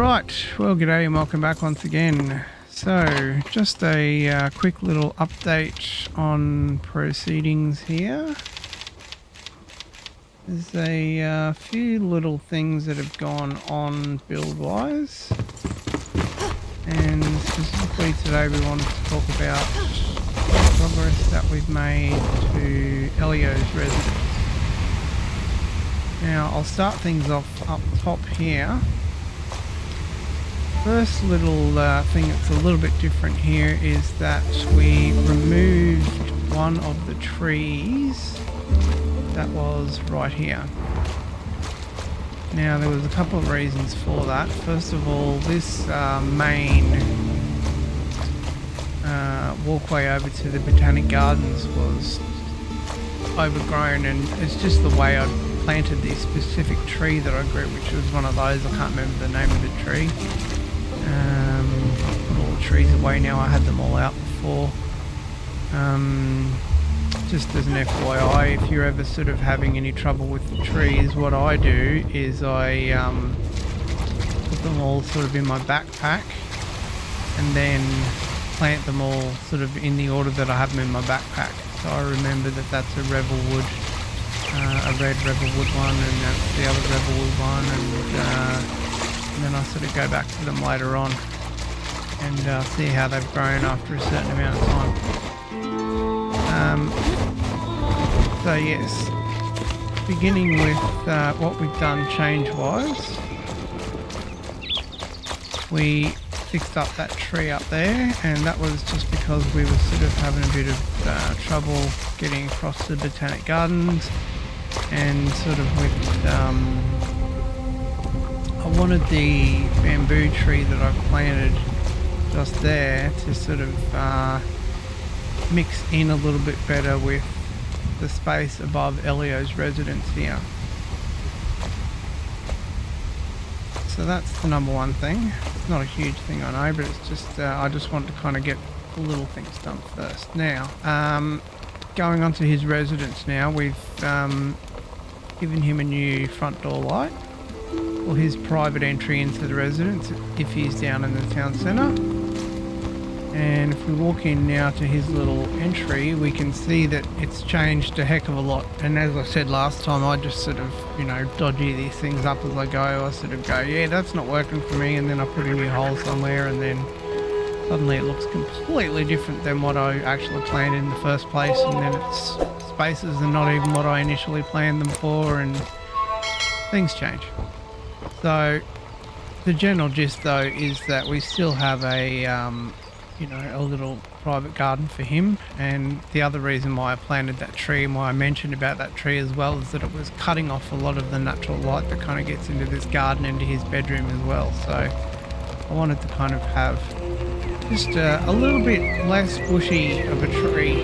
Alright, well g'day and welcome back once again. So, just a quick little update on proceedings here. There's a few little things that have gone on build-wise. And specifically today we wanted to talk about the progress that we've made to Elio's residence. Now, I'll start things off up top here. First little thing that's a little bit different here is that we removed one of the trees that was right here. Now there was a couple of reasons for that. First of all, this main walkway over to the Botanic Gardens was overgrown, and it's just the way I planted this specific tree that I grew, which was one of those, I can't remember the name of the tree. Put all the trees away now, I had them all out before. Just as an FYI, if you're ever sort of having any trouble with the trees, what I do is I put them all sort of in my backpack and then plant them all sort of in the order that I have them in my backpack. So I remember that that's a Revelwood, a red Revelwood one, and that's the other Revelwood one, and then I sort of go back to them later on and see how they've grown after a certain amount of time. So yes, beginning with what we've done change-wise, we fixed up that tree up there, and that was just because we were sort of having a bit of trouble getting across the Botanic Gardens, and sort of with I wanted the bamboo tree that I've planted just there to sort of mix in a little bit better with the space above Elio's residence here. So that's the number one thing. It's not a huge thing, I know, but it's just I just want to kind of get the little things done first. Now, going on to his residence now, we've given him a new front door light, or his private entry into the residence if he's down in the town centre. And if we walk in now to his little entry, we can see that it's changed a heck of a lot. And as I said last time, I just sort of, you know, dodgy these things up as I go. I sort of go, yeah, that's not working for me, and then I put a new hole somewhere, and then suddenly it looks completely different than what I actually planned in the first place, and then its spaces are not even what I initially planned them for, and things change. So the general gist though is that we still have a you know, a little private garden for him, and the other reason why I planted that tree and why I mentioned about that tree as well is that it was cutting off a lot of the natural light that kind of gets into this garden, into his bedroom as well. So I wanted to kind of have just a little bit less bushy of a tree.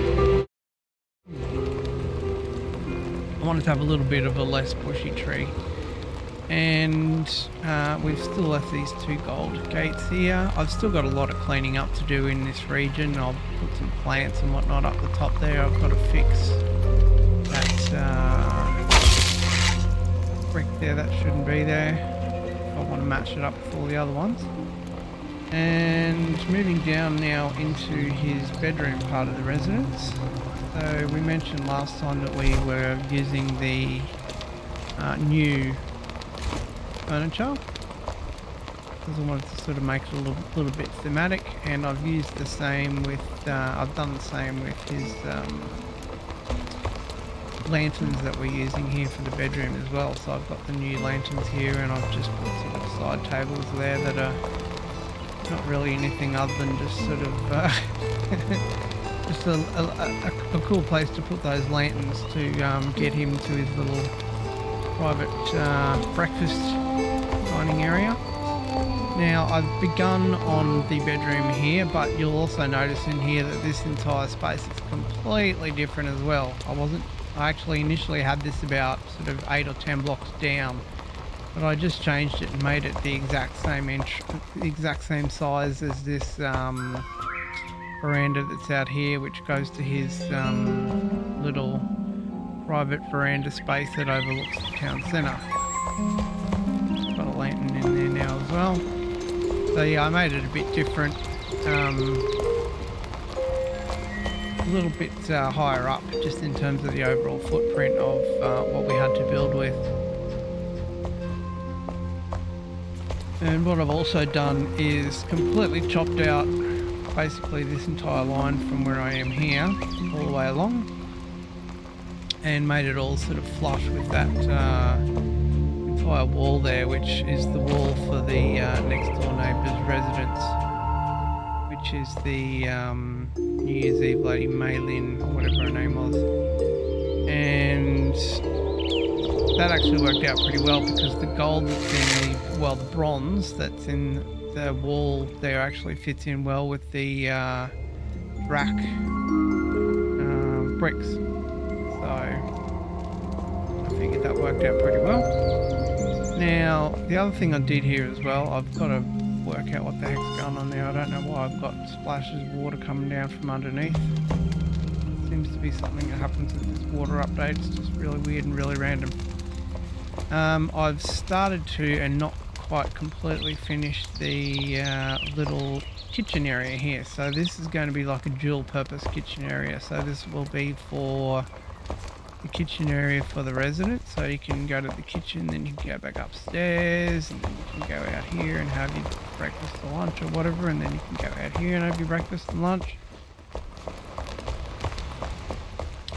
I wanted to have a little bit of a less bushy tree. And we've still left these two gold gates here. I've still got a lot of cleaning up to do in this region. I'll put some plants and whatnot up the top there. I've got to fix that brick there, that shouldn't be there. I want to match it up with all the other ones. And moving down now into his bedroom part of the residence. So we mentioned last time that we were using the new furniture because I wanted to sort of make it a little bit thematic, and I've used the same with I've done the same with his lanterns that we're using here for the bedroom as well. So I've got the new lanterns here, and I've just put sort of side tables there that are not really anything other than just sort of just a cool place to put those lanterns to get him to his little private breakfast dining area. Now I've begun on the bedroom here, but you'll also notice in here that this entire space is completely different as well. I actually initially had this about sort of 8 or 10 blocks down, but I just changed it and made it the exact same size as this veranda that's out here, which goes to his little private veranda space that overlooks the town centre. Got a lantern in there now as well. So yeah, I made it a bit different, a little bit higher up, just in terms of the overall footprint of what we had to build with. And what I've also done is completely chopped out basically this entire line from where I am here all the way along, and made it all sort of flush with that entire wall there, which is the wall for the next door neighbour's residence, which is the New Year's Eve lady, Maylin, or whatever her name was. And that actually worked out pretty well, because the gold that's in the bronze that's in the wall there actually fits in well with the rack bricks. So I figured that worked out pretty well. Now, the other thing I did here as well, I've got to work out what the heck's going on there. I don't know why I've got splashes of water coming down from underneath. It seems to be something that happens with this water update. It's just really weird and really random. I've started to, and not quite completely finished, the little kitchen area here. So this is going to be like a dual purpose kitchen area. So this will be for the kitchen area for the residents, so you can go to the kitchen, then you can go back upstairs, and then you can go out here and have your breakfast or lunch or whatever, and then you can go out here and have your breakfast and lunch.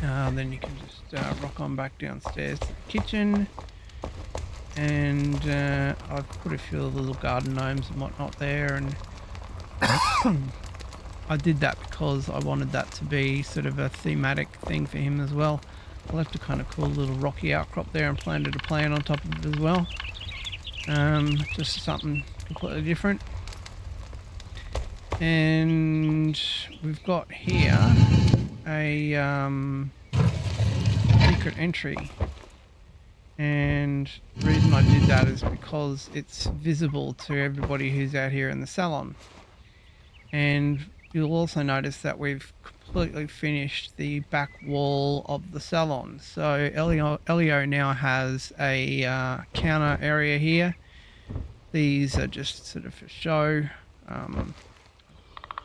Then you can just rock on back downstairs to the kitchen, and I've put a few little garden gnomes and whatnot there, and I did that because I wanted that to be sort of a thematic thing for him as well. I left a kind of cool little rocky outcrop there and planted a plant on top of it as well. Just something completely different. And we've got here a secret entry. And the reason I did that is because it's visible to everybody who's out here in the salon. And you'll also notice that we've completely finished the back wall of the salon. So Elio now has a counter area here. These are just sort of for show.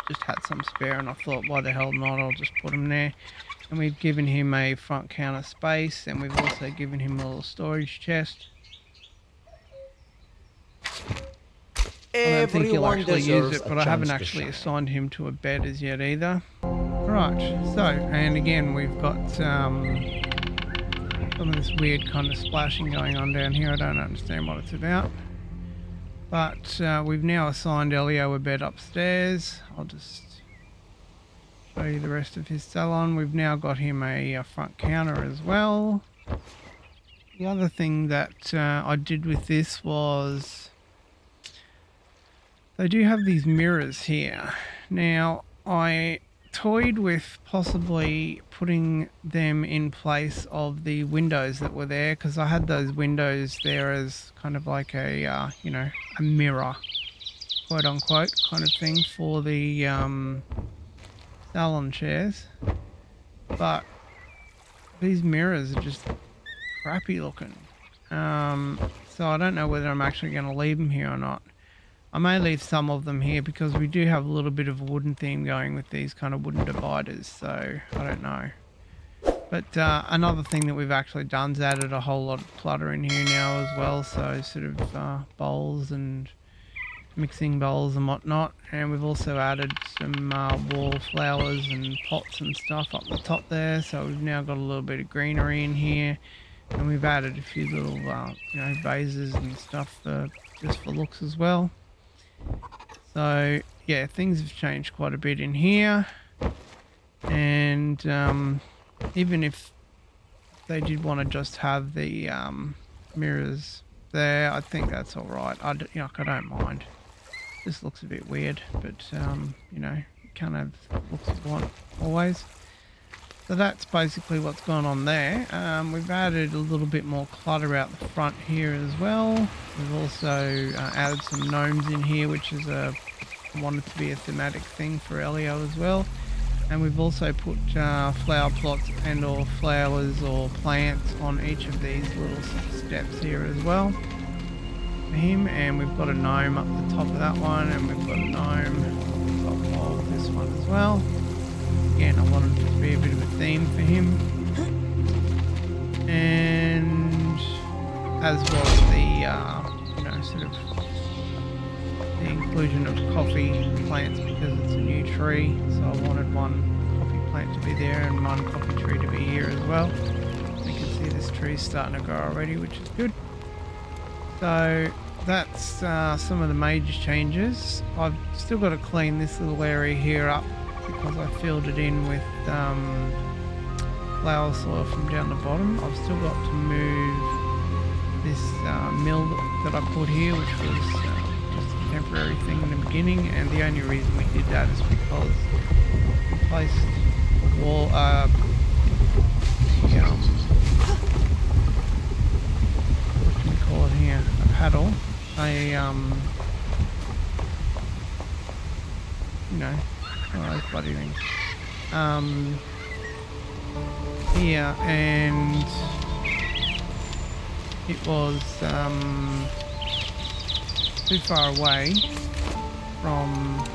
Just had some spare and I thought, why the hell not, I'll just put them there. And we've given him a front counter space, and we've also given him a little storage chest. I don't think he'll actually use it, but I haven't actually assigned him to a bed as yet either. Right, so, and again we've got some of this weird kind of splashing going on down here. I don't understand what it's about. But we've now assigned Elio a bed upstairs. I'll just show you the rest of his salon. We've now got him a front counter as well. The other thing that I did with this was, they do have these mirrors here. Now, I toyed with possibly putting them in place of the windows that were there, because I had those windows there as kind of like a, you know, a mirror, quote unquote, kind of thing for the salon chairs. But these mirrors are just crappy looking. So I don't know whether I'm actually going to leave them here or not. I may leave some of them here because we do have a little bit of a wooden theme going with these kind of wooden dividers, so I don't know. But another thing that we've actually done is added a whole lot of clutter in here now as well, so sort of bowls and mixing bowls and whatnot. And we've also added some wallflowers and pots and stuff up the top there, so we've now got a little bit of greenery in here. And we've added a few little you know, vases and stuff just for looks as well. So yeah, things have changed quite a bit in here, and even if they did want to just have the mirrors there, I think that's all right. I don't mind. This looks a bit weird, but you know, you can't have looks you want always. So that's basically what's gone on there. We've added a little bit more clutter out the front here as well. We've also added some gnomes in here, which is wanted to be a thematic thing for Elio as well. And we've also put flower plots and or flowers or plants on each of these little steps here as well. for him, and we've got a gnome up the top of that one, and we've got a gnome on top of this one as well. Again, I wanted it to be a bit of a theme for him. And as well as the, you know, sort of the inclusion of coffee plants because it's a new tree. So I wanted one coffee plant to be there and one coffee tree to be here as well. You can see this tree's starting to grow already, which is good. So that's some of the major changes. I've still got to clean this little area here up because I filled it in with flower soil from down the bottom. I've still got to move this mill that I put here, which was just a temporary thing in the beginning, and the only reason we did that is because we placed a wall, what can we call it here? A paddle, you know, one of those bloody things. Here, and it was too far away from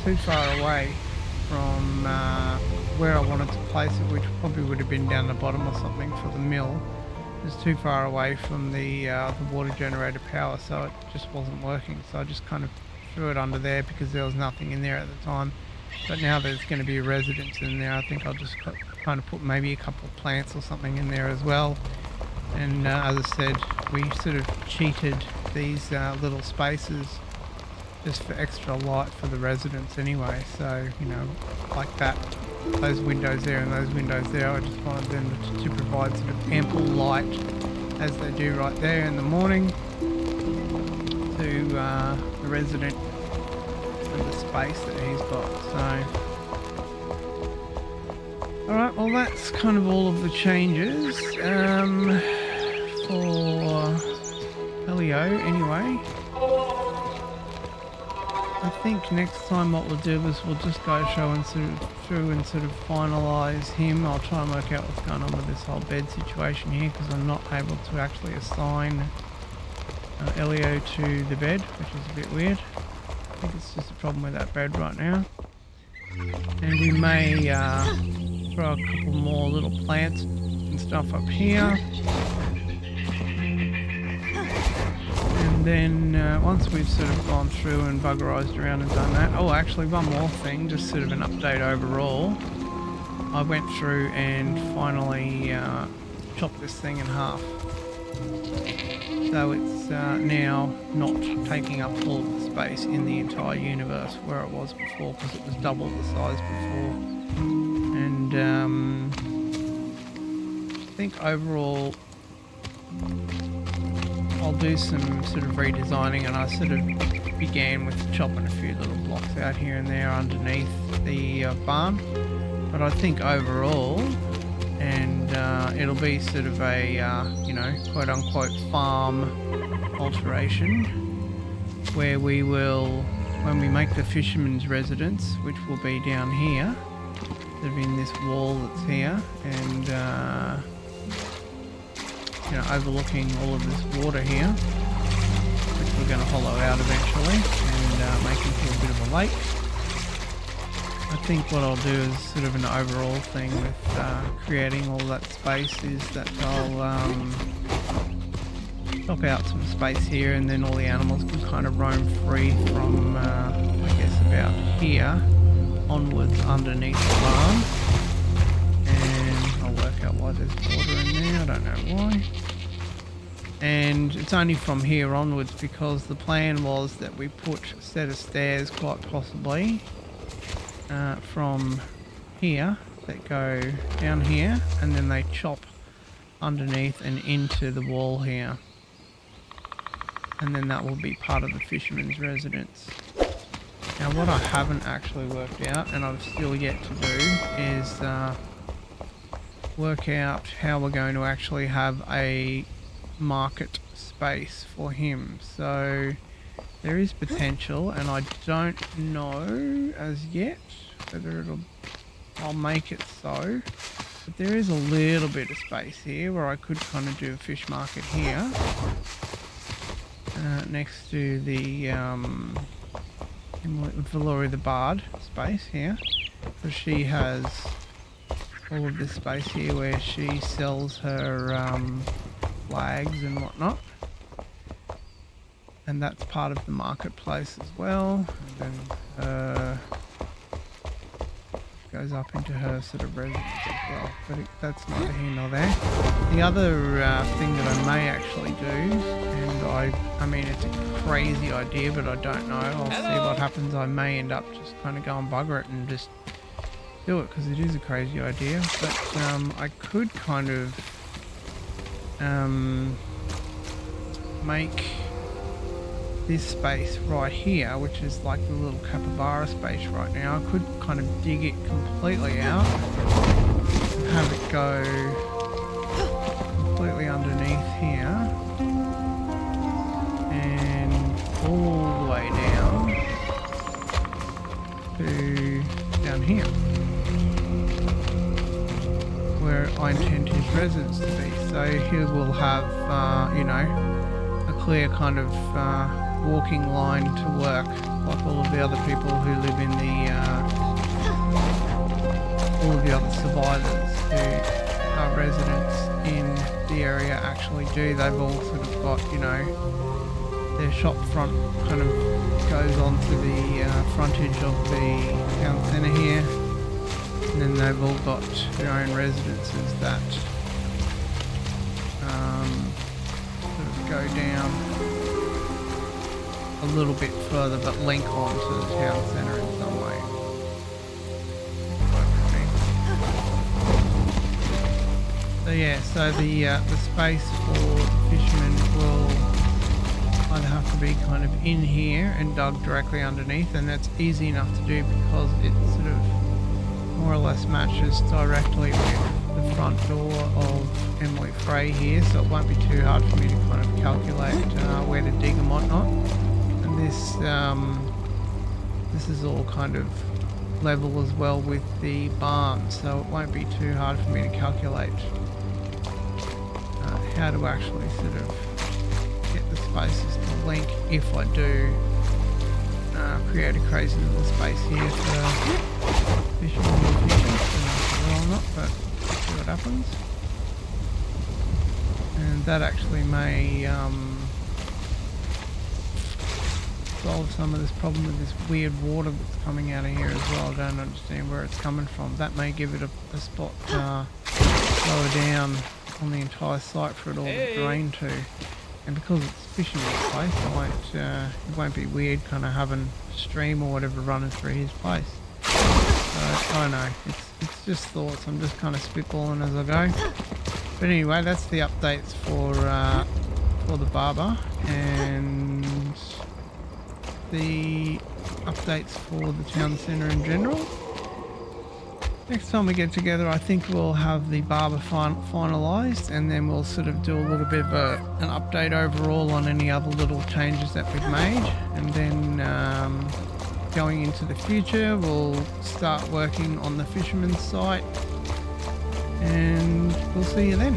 too far away from where I wanted to place it, which probably would have been down the bottom or something for the mill. It was too far away from the water generator power, so it just wasn't working. So I just kind of threw it under there because there was nothing in there at the time. But now there's going to be a residence in there, I think I'll just kind of put maybe a couple of plants or something in there as well. And as I said, we sort of cheated these little spaces just for extra light for the residents anyway. So, you know, like that, those windows there and those windows there, I just wanted them to provide sort of ample light as they do right there in the morning to the resident and the space that he's got. So, alright, well that's kind of all of the changes for Elio anyway. I think next time what we'll do is we'll just go through and sort of finalise him. I'll try and work out what's going on with this whole bed situation here because I'm not able to actually assign Elio to the bed, which is a bit weird. I think it's just a problem with that bed right now. And we may throw a couple more little plants and stuff up here. And then once we've sort of gone through and buggerized around and done that, oh actually one more thing, just sort of an update overall. I went through and finally chopped this thing in half. So it's now not taking up all of the space in the entire universe where it was before, because it was double the size before. And I think overall I'll do some sort of redesigning, and I sort of began with chopping a few little blocks out here and there underneath the barn. But I think overall, and it'll be sort of a, you know, quote unquote farm alteration, where we will, when we make the fisherman's residence, which will be down here, sort of in this wall that's here, and you know, overlooking all of this water here, which we're going to hollow out eventually and make into a bit of a lake. I think what I'll do is sort of an overall thing with creating all that space is that I'll chop out some space here, and then all the animals can kind of roam free from, I guess, about here onwards underneath the barn. And I'll work out why there's water in there, I don't know why. And it's only from here onwards, because the plan was that we put a set of stairs, quite possibly, from here that go down here, and then they chop underneath and into the wall here. And then that will be part of the fisherman's residence. Now what I haven't actually worked out, and I've still yet to do, is work out how we're going to actually have a market space for him. So There is potential, and I don't know as yet whether I'll make it so. But there is a little bit of space here where I could kind of do a fish market here. Next to the Valoria the Bard space here. Because she has all of this space here where she sells her flags and whatnot. And that's part of the marketplace as well. And then goes up into her sort of residence as well. But that's neither here nor there. The other thing that I may actually do, and I mean it's a crazy idea, but I don't know. I'll see what happens. I may end up just kind of going bugger it and just do it because it is a crazy idea. But I could kind of make this space right here, which is like the little capybara space right now. I could kind of dig it completely out and have it go completely underneath here and all the way down to down here where I intend his residence to be. So he will have you know, a clear kind of walking line to work, like all of the other people who live in the all of the other survivors who are residents in the area actually do. They've all sort of got, you know, their shop front kind of goes onto the frontage of the town centre here, and then they've all got their own residences that sort of go down a little bit further but link on to the town centre in some way. So yeah, so the space for Fisherman will either have to be kind of in here and dug directly underneath, and that's easy enough to do because it sort of more or less matches directly with the front door of Emily Frey here, so it won't be too hard for me to kind of calculate where to dig and whatnot. This is all kind of level as well with the barn, so it won't be too hard for me to calculate how to actually sort of get the spaces to link if I do create a crazy little space here for Fisherman in the future. Well, not, but see what happens. And that actually may solve some of this problem with this weird water that's coming out of here as well. I don't understand where it's coming from. That may give it a spot lower down on the entire site for it all to drain to. And because it's Fisherman's place, it won't be weird kind of having a stream or whatever running through his place. So, I know, it's just thoughts. I'm just kind of spitballing as I go. But anyway, that's the updates for the barber and the updates for the town centre in general. Next time we get together, I think we'll have the barber finalised, and then we'll sort of do a little bit of an update overall on any other little changes that we've made, and then going into the future we'll start working on the Fisherman site, and we'll see you then.